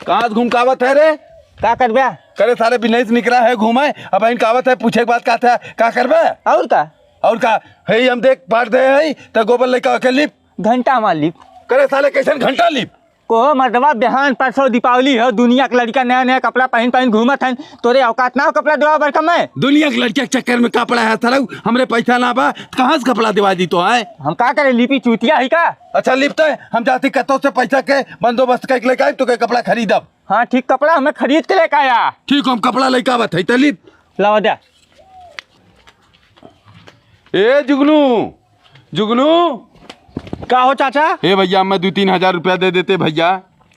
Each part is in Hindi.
कहाँ घूमकावत है रे? का करबे? करे सारे बिजनेस निकला है घूमे। अब इन कावत है पूछे के बात का था का करबे? और का है हम देख पार दे है त गोबर लेके के लिप घंटा मालिक करे साले कैसन घंटा लिप को मर्दवा बिहान परसों दीपावली है। दुनिया के लड़का नया नया कपड़ा पहन घूमत है। तोरे औकात ना हो कपड़ा दिवा बरका मैं? दुनिया के लड़के के चक्कर में कपड़ा है सरऊ हमरे पैसा ना बा कहाँ से कपड़ा दिवा दी तो है? हम का करे लिपि चूतिया है का? अच्छा लिपते हम जाती कतो से पैसा के बंदोबस्त करके लेके आए तो के कपड़ा खरीदब। हाँ ठीक कपड़ा हमें खरीद के लेके आया। ठीक हम कपड़ा लेके आवत है लिप लावा दे। ए जुगनू जुगनू का हो चाचा? ए भैया मैं 2-3 हजार रुपया दे देते भैया।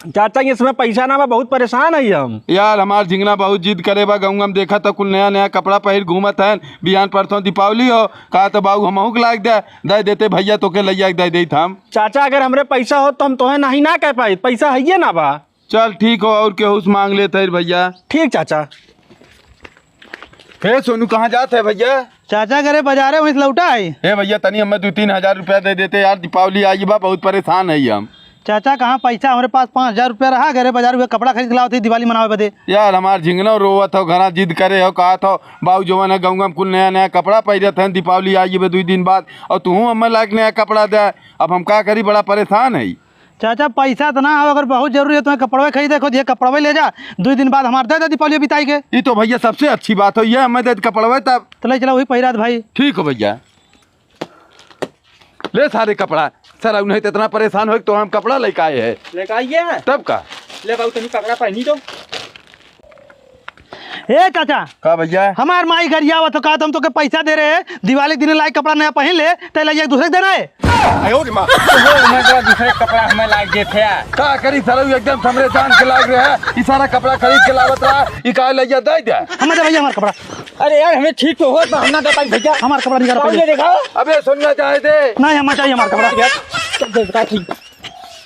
चाचा इसमें पैसा ना बा बहुत परेशान है हम। यार हमार झिंगना बहुत जिद करे बा गौंगा में देखा तो कुल नया नया कपड़ा पहिर घूमत है। बिहान परसों दीपावली हो कहा तो बाबू हमहू के लाग दे देते भैया तो के लैया दे दे हम। चाचा अगर हमरे पैसा हो तो हम तोहे नहीं ना कह पाई। पैसा है ये ना बा। चल ठीक हो और केहू से मांग लेते भैया। ठीक चाचा। हे सोनू कहाँ जाते है भैया? चाचा घरे बाजारे वहीं लौटा है। हे भैया तनी हमें 2-3 हजार रुपया दे देते यार दीपावली आई बा बहुत परेशान है हम। चाचा कहाँ पैसा हमारे पास 5,000 रुपया रहा। घरे बाजार में कपड़ा खरीद लाओ थे दिवाली मनावे बदे। यार हमार झिंगना रोवत हो घरा जिद करे हो कहा था बाबू जवान है गौंगा में कुल नया नया कपड़ा पहिरत है दीपावली आई बे 2 दिन बाद और तू हमें लायक नया कपड़ा दे। अब हम का करी बड़ा परेशान है। चाचा पैसा तो ना हो अगर बहुत जरूरी है तो कपड़वे खरीदे खुद ये कपड़वे ले जा 2 दिन बाद हमारे दे दे दीपावली बिताई के। ये तो भैया सबसे अच्छी बात हो ये हमें दे कपड़वे तब चले चला वही पहिरात भाई। ठीक हो भैया ले सारे कपड़ा सर अब नहीं तो इतना परेशान हो तो हम कपड़ा लेके आए हैं। लेके आइए तब का ले बाबू तनी कपड़ा पहनी दो। ए चाचा का भैया हमार माई घर आवा तो कहा तुम तो के पैसा दे रहे हैं दिवाली दिन लायक कपड़ा नया पहन ले तो एक दूसरे देना है। दूसरे कपड़ा हमें लायक दे थे का करी सर एकदम हमरे जान के लाग रहे है ये सारा कपड़ा खरीद के लावत रहा ये का लैया दे दे हमें दे भैया हमारा कपड़ा। अरे यार हमें ठीक तो हो तो हम ना दे पाई भैया हमारा कपड़ा निकाल पहले देखा। अबे सोनिया चाहे दे नहीं हमें चाहिए हमारा कपड़ा। ठीक